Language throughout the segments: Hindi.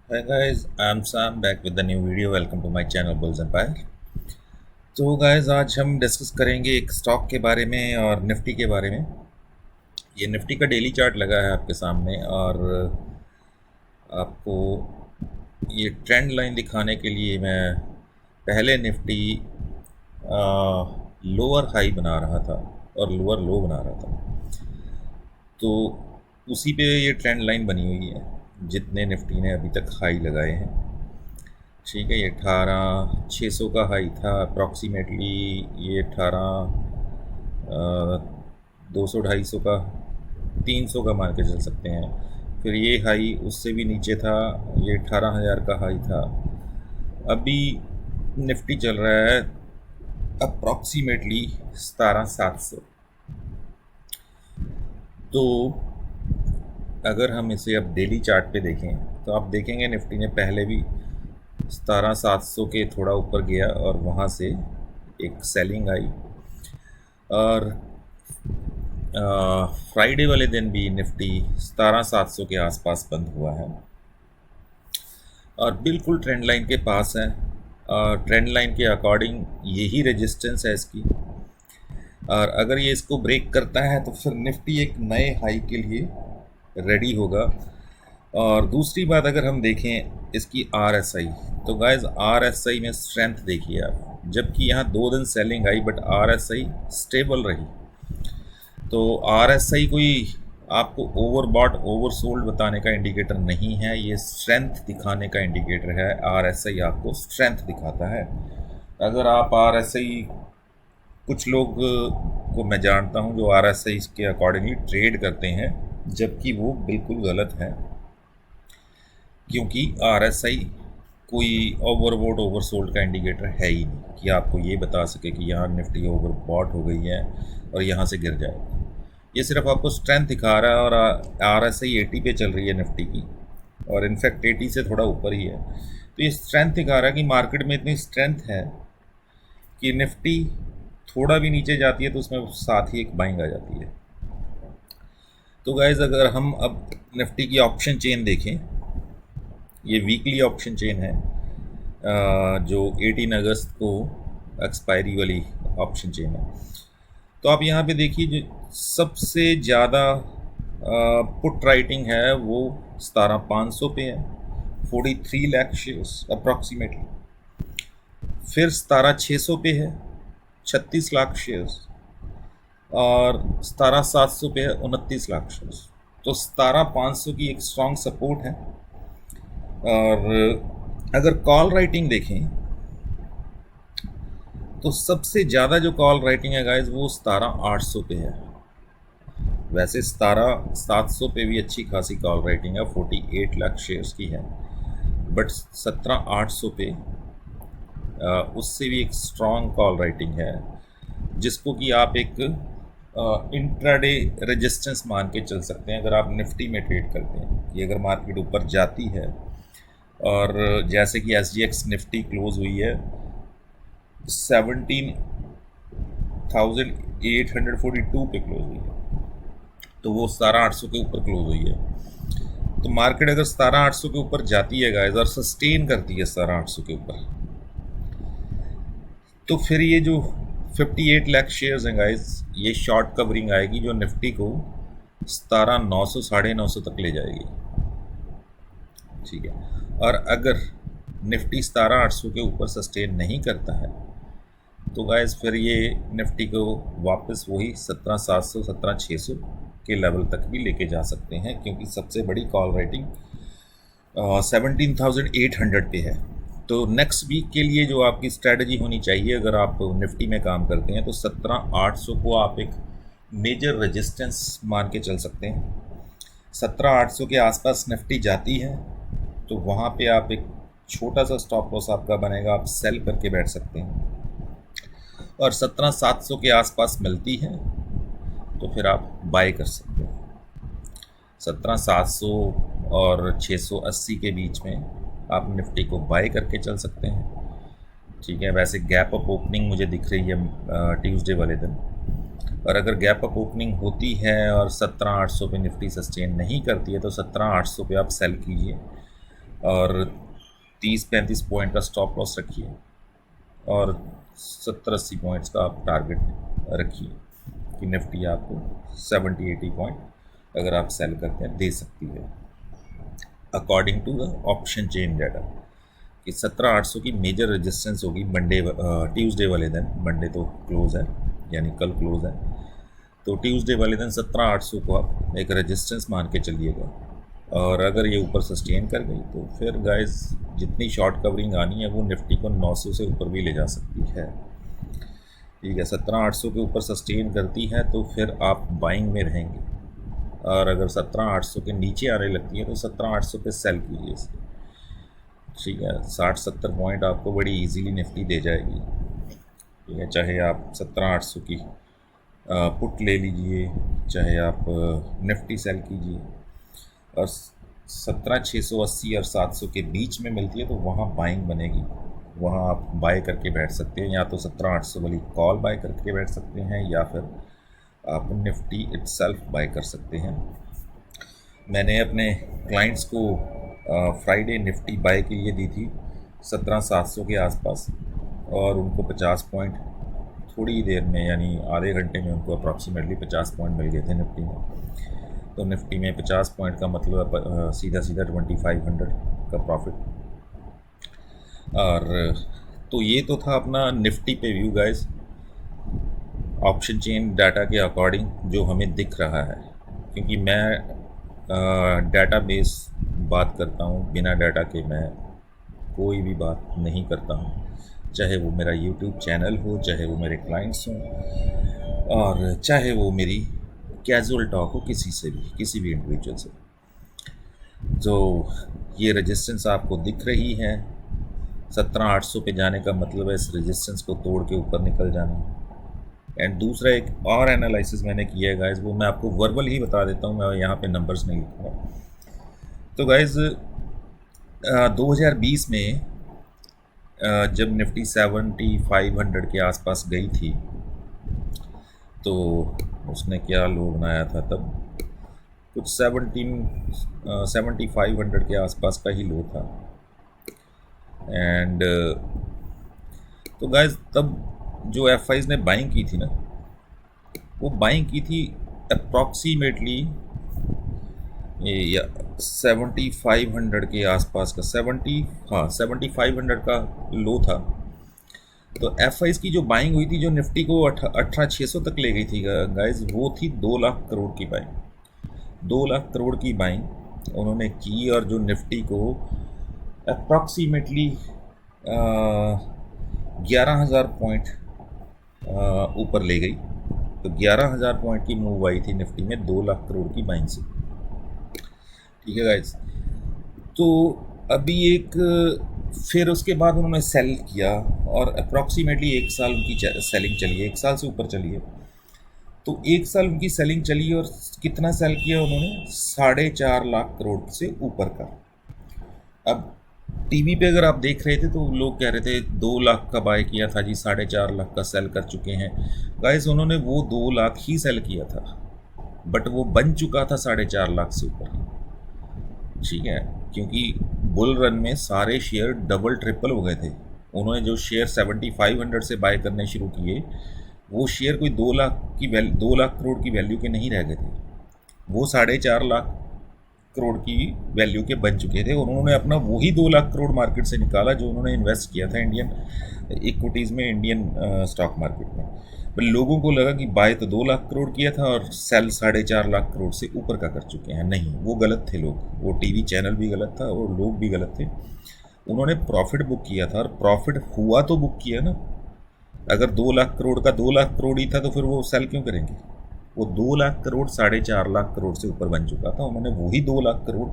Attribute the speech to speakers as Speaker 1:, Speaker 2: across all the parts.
Speaker 1: Hi guys, I'm Sam back with the new video. Welcome to my channel Bulls Empire. तो गाइस आज हम डिस्कस करेंगे एक स्टॉक के बारे में और निफ्टी के बारे में। ये निफ्टी का डेली चार्ट लगा है आपके सामने और आपको ये ट्रेंड लाइन दिखाने के लिए मैं पहले निफ्टी लोअर हाई बना रहा था और लोअर लो बना रहा था, तो उसी पे ये ट्रेंड लाइन बनी हुई है जितने निफ्टी ने अभी तक हाई लगाए हैं। ठीक है, ये 18,600 का हाई था अप्रॉक्सीमेटली। ये 200 250 का 300 का मान के चल सकते हैं। फिर ये हाई उससे भी नीचे था, ये 18,000 का हाई था। अभी निफ्टी चल रहा है अप्रॉक्सीमेटली 17,700। तो अगर हम इसे अब डेली चार्ट पे देखें तो आप देखेंगे निफ्टी ने पहले भी 17,700 के थोड़ा ऊपर गया और वहाँ से एक सेलिंग आई, और फ्राइडे वाले दिन भी निफ्टी 17,700 के आसपास बंद हुआ है और बिल्कुल ट्रेंड लाइन के पास है। ट्रेंड लाइन के अकॉर्डिंग यही रेजिस्टेंस है इसकी, और अगर ये इसको ब्रेक करता है तो फिर निफ्टी एक नए हाई के लिए रेडी होगा। और दूसरी बात, अगर हम देखें इसकी आरएसआई, तो गाइस आरएसआई में स्ट्रेंथ देखिए आप, जबकि यहाँ 2 दिन selling I but RSI stable रही। तो आरएसआई कोई आपको ओवरबॉट ओवरसोल्ड बताने का इंडिकेटर नहीं है, ये स्ट्रेंथ दिखाने का इंडिकेटर है। आरएसआई आपको स्ट्रेंथ दिखाता है। अगर आप आरएसआई, कुछ लोग को मैं जानता हूँ जो आरएसआई के अकॉर्डिंगली ट्रेड करते हैं, जबकि वो बिल्कुल गलत है, क्योंकि आरएसआई कोई ओवरबॉट ओवरसोल्ड का इंडिकेटर है ही नहीं कि आपको ये बता सके कि यहाँ निफ्टी ओवरबॉट हो गई है और यहाँ से गिर जाएगा। ये सिर्फ आपको स्ट्रेंथ दिखा रहा है, और आरएसआई 80 पे चल रही है निफ्टी की, और इनफैक्ट 80 से थोड़ा ऊपर ही है। तो ये स्ट्रेंथ दिखा रहा है कि मार्केट में इतनी स्ट्रेंथ है कि निफ्टी थोड़ा भी नीचे जाती है तो उसमें साथ ही एक बाइंग आ जाती है। तो गाइज अगर हम अब निफ्टी की ऑप्शन चेन देखें, ये वीकली ऑप्शन चेन है जो 18 अगस्त को एक्सपायरी वाली ऑप्शन चेन है। तो आप यहाँ पे देखिए, जो सबसे ज़्यादा पुट राइटिंग है वो 17,500 पे है, 43 लाख शेयर्स अप्रॉक्सीमेटली। फिर 17,600 पे है 36 लाख शेयर्स, और 17,700 पे है 29 लाख शेयर्स। तो 17,500 की एक स्ट्रॉन्ग सपोर्ट है। और अगर कॉल राइटिंग देखें तो सबसे ज़्यादा जो कॉल राइटिंग है गाइज वो 17,800 पे है। वैसे 17,700 पे भी अच्छी खासी कॉल राइटिंग है, 48 लाख शेयर्स की है, बट 17,800 पे उससे भी एक स्ट्रॉन्ग कॉल राइटिंग है, जिसको कि आप एक इंट्राडे रेजिस्टेंस मान के चल सकते हैं। अगर आप निफ्टी में ट्रेड करते हैं कि अगर मार्केट ऊपर जाती है, और जैसे कि SGX निफ्टी क्लोज हुई है 17,842 पे क्लोज हुई है, तो वो 17,800 के ऊपर क्लोज हुई है। तो मार्केट अगर 17,800 के ऊपर जाती है गाइस और सस्टेन करती है 17,800 के ऊपर, तो फिर ये जो 58 लाख शेयर्स हैं गाइस, ये शॉर्ट कवरिंग आएगी जो निफ्टी को 17,900 950 तक ले जाएगी। ठीक है, और अगर निफ्टी 17,800 के ऊपर सस्टेन नहीं करता है तो गाइस फिर ये निफ्टी को वापस वही 17,700 17,600 के लेवल तक भी लेके जा सकते हैं, क्योंकि सबसे बड़ी कॉल राइटिंग 17,800 पे है। तो नेक्स्ट वीक के लिए जो आपकी स्ट्रैटेजी होनी चाहिए, अगर आप निफ्टी में काम करते हैं, तो 17,800 को आप एक मेजर रेजिस्टेंस मान के चल सकते हैं। 17,800 के आसपास निफ्टी जाती है तो वहाँ पे आप एक छोटा सा स्टॉप लॉस आपका बनेगा, आप सेल करके बैठ सकते हैं। और 17,700 के आसपास मिलती है तो फिर आप बाय कर सकते हैं। 17,700 और 680 के बीच में आप निफ्टी को बाय करके चल सकते हैं। ठीक है, वैसे गैप अप ओपनिंग मुझे दिख रही है ट्यूसडे वाले दिन, और अगर गैप अप ओपनिंग होती है और 17,800 पे निफ्टी सस्टेन नहीं करती है तो 17,800 पे आप सेल कीजिए, और 30-35 पॉइंट का स्टॉप लॉस रखिए और 70-80 पॉइंट्स का आप टारगेट रखिए कि निफ्टी आपको 70-80 पॉइंट अगर आप सेल करते हैं दे सकती है according to the option chain data कि 17,800 की मेजर रेजिस्टेंस होगी मंडे ट्यूसडे वाले दिन। मंडे तो क्लोज है यानी कल क्लोज है, तो ट्यूसडे वाले दिन 17,800 को आप एक रेजिस्टेंस मान के चलिएगा। और अगर ये ऊपर सस्टेन कर गई तो फिर गाइस जितनी शॉर्ट कवरिंग आनी है वो निफ्टी को 900 से ऊपर भी ले जा सकती है। ठीक है, 17,800 के ऊपर सस्टेन करती है तो फिर आप बाइंग में रहेंगे, और अगर 17,800 के नीचे आने लगती है तो 17,800 पे सेल कीजिए इसे। ठीक है, 60-70 पॉइंट आपको बड़ी इजीली निफ्टी दे जाएगी। ठीक है, चाहे आप 17,800 की पुट ले लीजिए, चाहे आप निफ्टी सेल कीजिए, और 17,680 और 700 के बीच में मिलती है तो वहाँ बाइंग बनेगी, वहाँ आप बाय करके बैठ सकते हैं। या तो 17,800 वाली कॉल बाय करके बैठ सकते हैं या फिर आप निफ्टी इटसेल्फ बाय कर सकते हैं। मैंने अपने क्लाइंट्स को फ्राइडे निफ्टी बाय के लिए दी थी 17,700 के आसपास, और उनको 50 पॉइंट थोड़ी देर में यानी आधे घंटे में उनको अप्रॉक्सीमेटली 50 पॉइंट मिल गए थे निफ्टी में। तो निफ्टी में 50 पॉइंट का मतलब सीधा सीधा 2500 का प्रॉफिट। और तो ये तो था अपना निफ्टी पे view guys, option chain data के अकॉर्डिंग जो हमें दिख रहा है, क्योंकि मैं डाटा बेस बात करता हूँ, बिना डाटा के मैं कोई भी बात नहीं करता हूँ, चाहे वो मेरा यूट्यूब चैनल हो, चाहे वो मेरे क्लाइंट्स हों, और चाहे वो मेरी कैजुअल टॉक हो किसी से भी, किसी भी इंडिविजुअल से। जो ये रेजिस्टेंस आपको दिख रही है 17,800 पे जाने का मतलब है इस रेजिस्टेंस को तोड़ के ऊपर निकल जाना। एंड दूसरा एक और एनालिसिस मैंने किया है गाइज, वो मैं आपको वर्बल ही बता देता हूँ, मैं यहाँ पे नंबर्स नहीं लिखूँगा। तो गाइज 2020 में जब निफ्टी 7500 के आसपास गई थी तो उसने क्या लो बनाया था, तब कुछ 7500 के आसपास का ही लो था। एंड तो गाइज तब जो एफआईज ने बाइंग की थी ना, वो बाइंग की थी अप्रॉक्सीमेटली या 7500 के आसपास का 7500 का लो था। तो एफआईज की जो बाइंग हुई थी, जो निफ्टी को 18,600 तक ले गई थी गाइज, वो थी 2 लाख करोड़ की बाइंग। 2 लाख करोड़ की बाइंग उन्होंने की, और जो निफ्टी को अप्रॉक्सीमेटली 11,000 पॉइंट ऊपर ले गई। तो 11,000 पॉइंट की मूव आई थी निफ्टी में 2 लाख करोड़ की बाइंग से। ठीक है गाइज, तो अभी एक फिर उसके बाद उन्होंने सेल किया, और अप्रॉक्सीमेटली 1 साल उनकी सेलिंग चली है, 1 साल से ऊपर चली है। तो 1 साल उनकी सेलिंग चली, और कितना सेल किया उन्होंने, 4.5 लाख करोड़ से ऊपर का। अब टीवी पे अगर आप देख रहे थे तो लोग कह रहे थे 2 लाख का बाय किया था जी, 4.5 लाख का सेल कर चुके हैं। गाइस उन्होंने वो 2 लाख ही सेल किया था, बट वो बन चुका था 4.5 लाख से ऊपर। ठीक है, क्योंकि बुल रन में सारे शेयर डबल ट्रिपल हो गए थे। उन्होंने जो शेयर 7500 से बाय करने शुरू किए, वो शेयर कोई 2 लाख करोड़ की वैल्यू के नहीं रह गए थे, वो 4.5 लाख करोड़ की वैल्यू के बन चुके थे। और उन्होंने अपना वही 2 लाख करोड़ मार्केट से निकाला जो उन्होंने इन्वेस्ट किया था इंडियन इक्विटीज़ में, इंडियन स्टॉक मार्केट में। पर लोगों को लगा कि बाय तो 2 लाख करोड़ किया था और सेल 4.5 लाख करोड़ से ऊपर का कर चुके हैं। नहीं, वो गलत थे लोग, वो टीवी चैनल भी गलत था और लोग भी गलत थे। उन्होंने प्रॉफिट बुक किया था, और प्रॉफिट हुआ तो बुक किया ना। अगर 2 लाख करोड़ का 2 लाख करोड़ ही था तो फिर वो सेल क्यों करेंगे। वो 2 लाख करोड़ 4.5 लाख करोड़ से ऊपर बन चुका था। उन्होंने वही 2 लाख करोड़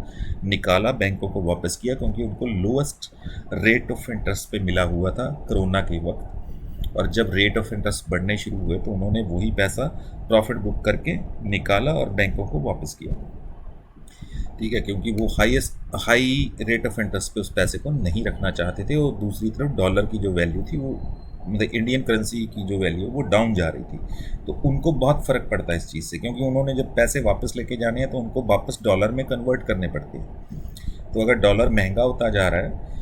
Speaker 1: निकाला, बैंकों को वापस किया, क्योंकि उनको लोएस्ट रेट ऑफ इंटरेस्ट पे मिला हुआ था कोरोना के वक्त। और जब रेट ऑफ इंटरेस्ट बढ़ने शुरू हुए तो उन्होंने वही पैसा प्रॉफिट बुक करके निकाला और बैंकों को वापस किया। ठीक है, क्योंकि वो हाई रेट ऑफ इंटरेस्ट पे उस पैसे को नहीं रखना चाहते थे। और दूसरी तरफ डॉलर की जो वैल्यू थी, वो मतलब इंडियन करेंसी की जो वैल्यू वो डाउन जा रही थी। तो उनको बहुत फ़र्क पड़ता है इस चीज़ से, क्योंकि उन्होंने जब पैसे वापस लेके जाने हैं तो उनको वापस डॉलर में कन्वर्ट करने पड़ते हैं। तो अगर डॉलर महंगा होता जा रहा है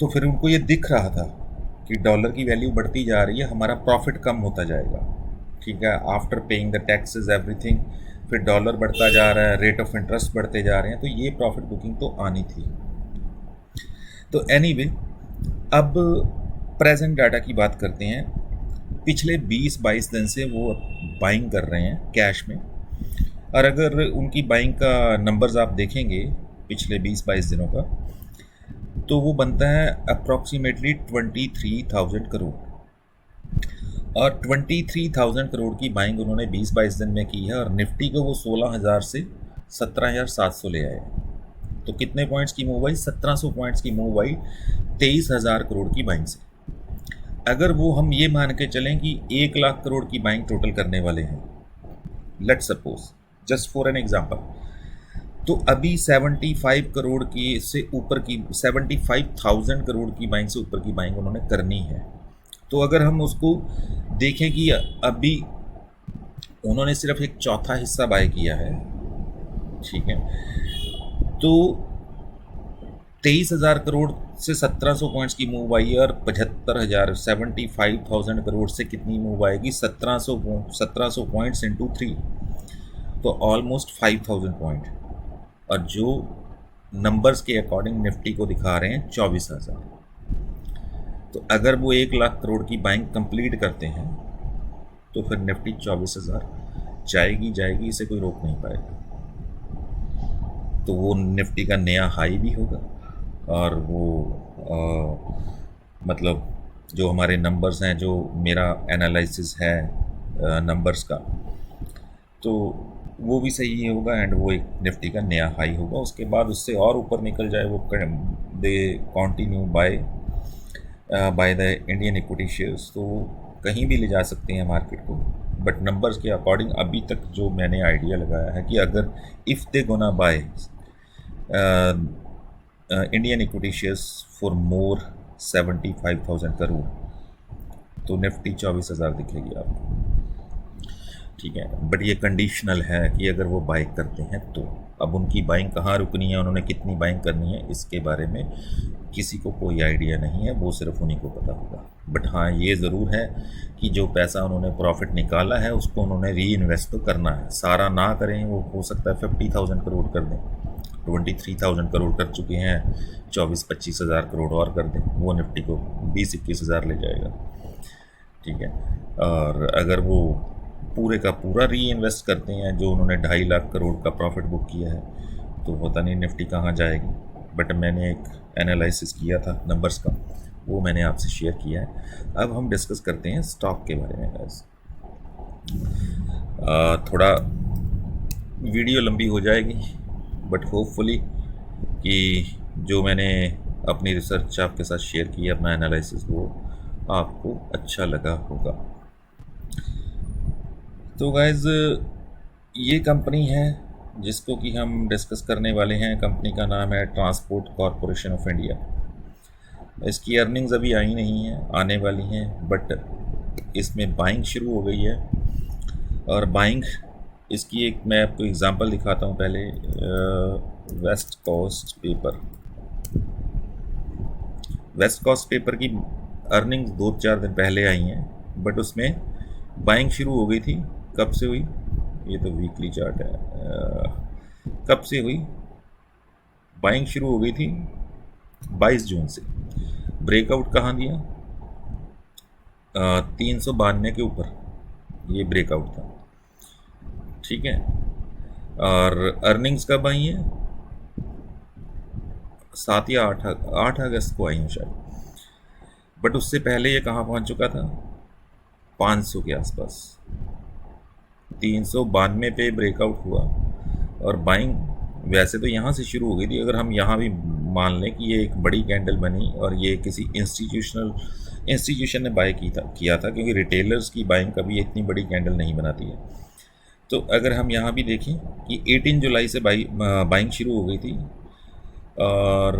Speaker 1: तो फिर उनको ये दिख रहा था कि डॉलर की वैल्यू बढ़ती जा रही है, हमारा प्रॉफिट कम होता जाएगा, ठीक है, after paying the taxes everything, फिर डॉलर बढ़ता जा रहा है, रेट ऑफ इंटरेस्ट बढ़ते जा रहे हैं, तो ये प्रॉफिट बुकिंग तो आनी थी। तो एनीवे, अब प्रेजेंट डाटा की बात करते हैं। पिछले 20-22 दिन से वो बाइंग कर रहे हैं कैश में, और अगर उनकी बाइंग का नंबर्स आप देखेंगे पिछले 20-22 दिनों का, तो वो बनता है अप्रॉक्सीमेटली 23,000 करोड़, और 23,000 करोड़ की बाइंग उन्होंने 20-22 दिन में की है, और निफ्टी को वो 16,000 से 17,700 ले आए। तो कितने पॉइंट्स की मूव आई? 1700 पॉइंट्स की मूव आई 23,000 करोड़ की बाइंग से। अगर वो हम ये मान के चलें कि 1 लाख करोड़ की बाइंग टोटल करने वाले हैं, let's suppose, just for an example, तो अभी 75 करोड़ की से ऊपर की 75,000 करोड़ की बाइंग से ऊपर की बाइंग उन्होंने करनी है। तो अगर हम उसको देखें कि अभी उन्होंने सिर्फ एक चौथा हिस्सा बाय किया है, ठीक है, तो 23,000 करोड़ से 1700 पॉइंट्स की मूव आई है, और 75,000 75,000 करोड़ से कितनी मूव आएगी? 1700 पॉइंट्स इंटू 3, तो ऑलमोस्ट 5,000 पॉइंट, और जो नंबर्स के अकॉर्डिंग निफ्टी को दिखा रहे हैं 24,000। तो अगर वो 1 लाख करोड़ की बाइंग कंप्लीट करते हैं तो फिर निफ्टी 24,000 जाएगी, इसे कोई रोक नहीं पाएगा। तो वो निफ्टी का नया हाई भी होगा, और वो मतलब जो हमारे नंबर्स हैं, जो मेरा एनालिसिस है नंबर्स का, तो वो भी सही होगा, एंड वो एक निफ्टी का नया हाई होगा। उसके बाद उससे और ऊपर निकल जाए वो, they continue by the Indian equity shares, तो कहीं भी ले जा सकते हैं मार्केट को। बट नंबर्स के अकॉर्डिंग अभी तक जो मैंने आइडिया लगाया है कि अगर if they gonna by Indian equity shares for more 75,000 crore, तो निफ्टी 24,000 दिखेगी आपको, ठीक है। बट ये कंडीशनल है कि अगर वो बाइंग करते हैं तो। अब उनकी बाइंग कहाँ रुकनी है, उन्होंने कितनी बाइंग करनी है, इसके बारे में किसी को कोई आइडिया नहीं है, वो सिर्फ उन्हीं को पता होगा। बट हाँ, ये ज़रूर है कि जो पैसा उन्होंने प्रॉफिट निकाला है उसको उन्होंने री इन्वेस्ट तो करना है। सारा ना करें, वो हो सकता है 50,000 करोड़ कर दें, 23,000 करोड़ कर चुके हैं, 24-25,000 करोड़ और कर दें, वो निफ्टी को 20-21,000 ले जाएगा, ठीक है। और अगर वो पूरे का पूरा री इन्वेस्ट करते हैं, जो उन्होंने 2.5 लाख करोड़ का प्रॉफिट बुक किया है, तो पता नहीं निफ्टी कहाँ जाएगी। बट मैंने एक एनालिसिस किया था नंबर्स का, वो मैंने आपसे शेयर किया है। अब हम डिस्कस करते हैं स्टॉक के बारे में गाइस। थोड़ा वीडियो लंबी हो जाएगी, बट होपफुली कि जो मैंने अपनी रिसर्च आपके साथ शेयर की है, अपना एनालिसिस, वो आपको अच्छा लगा होगा। तो गाइस, ये कंपनी है जिसको कि हम डिस्कस करने वाले हैं। कंपनी का नाम है ट्रांसपोर्ट कॉरपोरेशन ऑफ इंडिया। इसकी अर्निंग्स अभी आई नहीं हैं, आने वाली हैं, बट इसमें बाइंग शुरू हो गई है। और बाइंग इसकी एक मैं आपको एग्जांपल दिखाता हूँ पहले। वेस्ट कोस्ट पेपर की अर्निंग्स 2-4 दिन पहले आई हैं, बट उसमें बाइंग शुरू हो गई थी। कब से हुई? ये तो वीकली चार्ट है। कब से हुई बाइंग? शुरू हो गई थी 22 जून से। ब्रेकआउट कहाँ दिया? 392 के ऊपर ये ब्रेकआउट था, ठीक है। और अर्निंग्स कब आई हैं? 7 या 8 अगस्त को आई हैं शायद। बट उससे पहले ये कहाँ पहुँच चुका था? 500 के आसपास। 392 पे ब्रेकआउट हुआ, और बाइंग वैसे तो यहाँ से शुरू हो गई थी। अगर हम यहाँ भी मान लें कि ये एक बड़ी कैंडल बनी और ये किसी इंस्टीट्यूशन ने बाय किया था, क्योंकि रिटेलर्स की बाइंग कभी इतनी बड़ी कैंडल नहीं बनाती है। तो अगर हम यहाँ भी देखें कि 18 जुलाई से बाइंग शुरू हो गई थी, और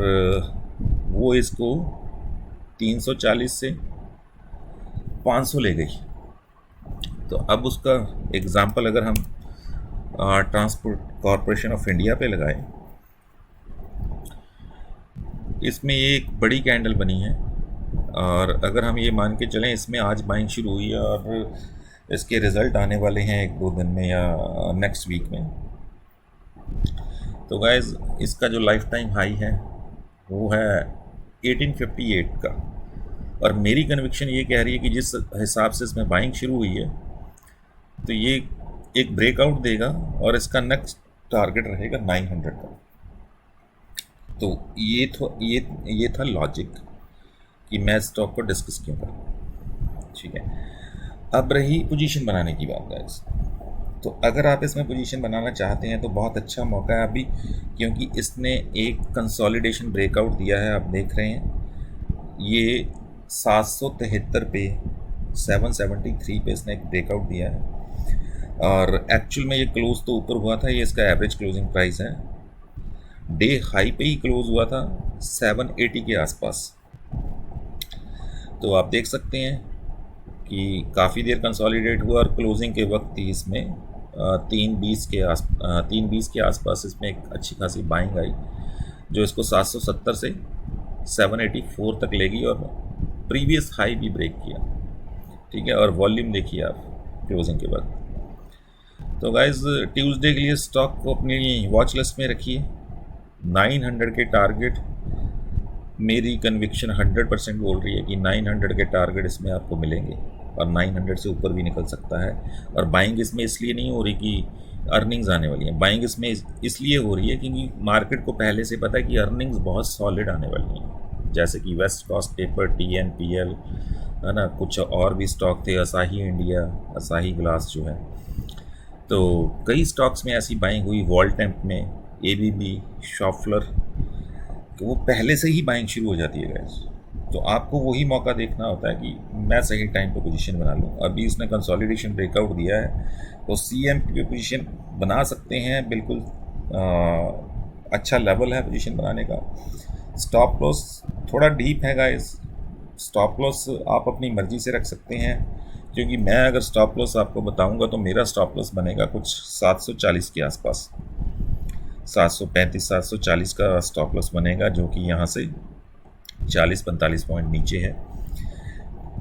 Speaker 1: वो इसको 340 से 500 ले गई। तो अब उसका एग्ज़ाम्पल अगर हम ट्रांसपोर्ट कॉरपोरेशन ऑफ इंडिया पे लगाएं, इसमें ये एक बड़ी कैंडल बनी है, और अगर हम ये मान के चलें इसमें आज बाइंग शुरू हुई है और इसके रिज़ल्ट आने वाले हैं 1-2 दिन में या नेक्स्ट वीक में। तो गाइस इसका जो लाइफ टाइम हाई है वो है 1858 का, और मेरी कन्विक्शन ये कह रही है कि जिस हिसाब से इसमें बाइंग शुरू हुई है तो ये एक ब्रेकआउट देगा और इसका नेक्स्ट टारगेट रहेगा 900 का। तो ये था लॉजिक कि मैं स्टॉक को डिस्कस क्यों करूँ। ठीक है, अब रही पोजीशन बनाने की बात गाइस। तो अगर आप इसमें पोजीशन बनाना चाहते हैं तो बहुत अच्छा मौका है अभी, क्योंकि इसने एक कंसोलिडेशन ब्रेकआउट दिया है। आप देख रहे हैं ये 773 पे 773 पे इसने एक ब्रेकआउट दिया है, और एक्चुअल में ये क्लोज तो ऊपर हुआ था, ये इसका एवरेज क्लोजिंग प्राइस है। डे हाई पे ही क्लोज हुआ था 780 के आसपास। तो आप देख सकते हैं कि काफ़ी देर कंसोलिडेट हुआ, और क्लोजिंग के वक्त ही इसमें 320 के आसपास इसमें एक अच्छी खासी बाइंग आई, जो इसको 770 से 784 तक लेगी, और प्रीवियस हाई भी ब्रेक किया। ठीक है, और वॉल्यूम देखिए आप क्लोजिंग के वक्त। तो गाइज ट्यूसडे के लिए स्टॉक को अपनी वॉच लिस्ट में रखिए। 900 के टारगेट, मेरी कन्विक्शन 100% बोल रही है कि 900 के टारगेट इसमें आपको मिलेंगे, और 900 से ऊपर भी निकल सकता है। और बाइंग इसमें इसलिए नहीं हो रही कि अर्निंग्स आने वाली हैं, बाइंग इसमें इसलिए हो रही है क्योंकि मार्केट को पहले से पता है कि अर्निंग्स बहुत सॉलिड आने वाली हैं, जैसे कि वेस्ट कोस्ट पेपर, TNPL है ना, कुछ और भी स्टॉक थे, असाही इंडिया, असाही ग्लास जो है। तो कई स्टॉक्स में ऐसी बाइंग हुई, वॉल्टेम्प में, ABB, शॉफलर, तो वो पहले से ही बाइंग शुरू हो जाती है गैस। तो आपको वही मौका देखना होता है कि मैं सही टाइम पे पोजीशन बना लूँ। अभी उसने कंसोलिडेशन ब्रेकआउट दिया है तो CMP पे पोजीशन बना सकते हैं, बिल्कुल अच्छा लेवल है पोजीशन बनाने का। स्टॉप लॉस थोड़ा डीप है गाइस, स्टॉप लॉस आप अपनी मर्ज़ी से रख सकते हैं, क्योंकि मैं अगर स्टॉप लॉस आपको बताऊंगा तो मेरा स्टॉप लॉस बनेगा कुछ 740 के आसपास, 735-740 का स्टॉप लॉस बनेगा, जो कि यहाँ से 40-45 पॉइंट नीचे है।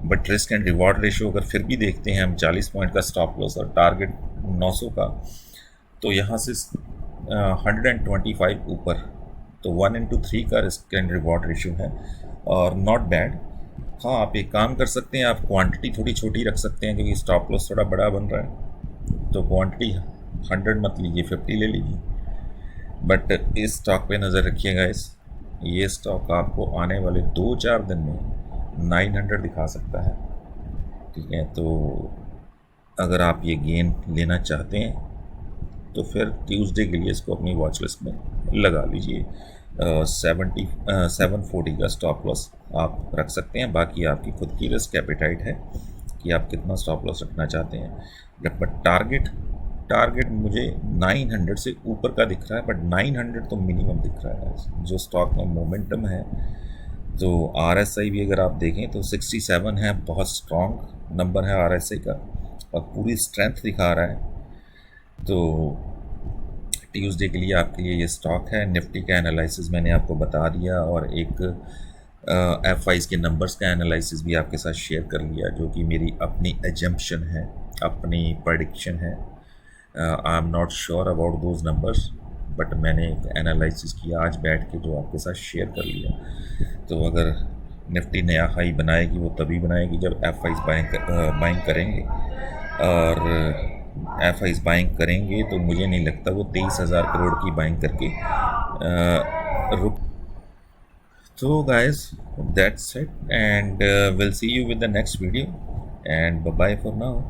Speaker 1: But risk and reward ratio अगर फिर भी देखते हैं हम 40 पॉइंट का स्टॉप लॉस और टारगेट 900 का, तो यहाँ से 125 ऊपर, तो 1:3 का रिस्क एंड रिवॉर्ड रेशो है, और नॉट बैड। हाँ, आप एक काम कर सकते हैं, आप क्वांटिटी थोड़ी छोटी रख सकते हैं, क्योंकि स्टॉप लॉस थोड़ा बड़ा बन रहा है। तो क्वांटिटी 100 मत लीजिए, 50 ले लीजिए। बट इस स्टॉक पे नज़र रखिएगा, ये स्टॉक आपको आने वाले 2-4 दिन में 900 दिखा सकता है। ठीक है, तो अगर आप ये गेन लेना चाहते हैं तो फिर ट्यूसडे के लिए इसको अपनी वॉच लिस्ट में लगा लीजिए। 740 का स्टॉप लॉस आप रख सकते हैं, बाकी आपकी खुद की रिस्क एपेटाइट है कि आप कितना स्टॉप लॉस रखना चाहते हैं। बट टारगेट मुझे 900 से ऊपर का दिख रहा है, बट 900 तो मिनिमम दिख रहा है। जो स्टॉक में मोमेंटम है, तो RSI भी अगर आप देखें तो 67 है, बहुत स्ट्रॉन्ग नंबर है RSI का, और पूरी स्ट्रेंथ दिखा रहा है। तो ट्यूसडे के लिए आपके लिए ये स्टॉक है। निफ्टी का एनालिसिस मैंने आपको बता दिया, और एक FIs के नंबर्स का एनालिसिस भी आपके साथ शेयर कर लिया, जो कि मेरी अपनी एजम्पशन है, अपनी प्रडिक्शन है। I am not sure about those numbers, but मैंने एक एनालिसिस किया आज बैठ के, जो आपके साथ शेयर कर लिया। तो अगर निफ्टी नया हाई बनाएगी वो तभी बनाएगी जब FIs बाइंग करेंगे, और FIs बाइंग करेंगे तो मुझे नहीं लगता वो 23,000 करोड़ की बाइंग करके रुक। So guys, that's it, and we'll see you with the next video, and bye bye for now.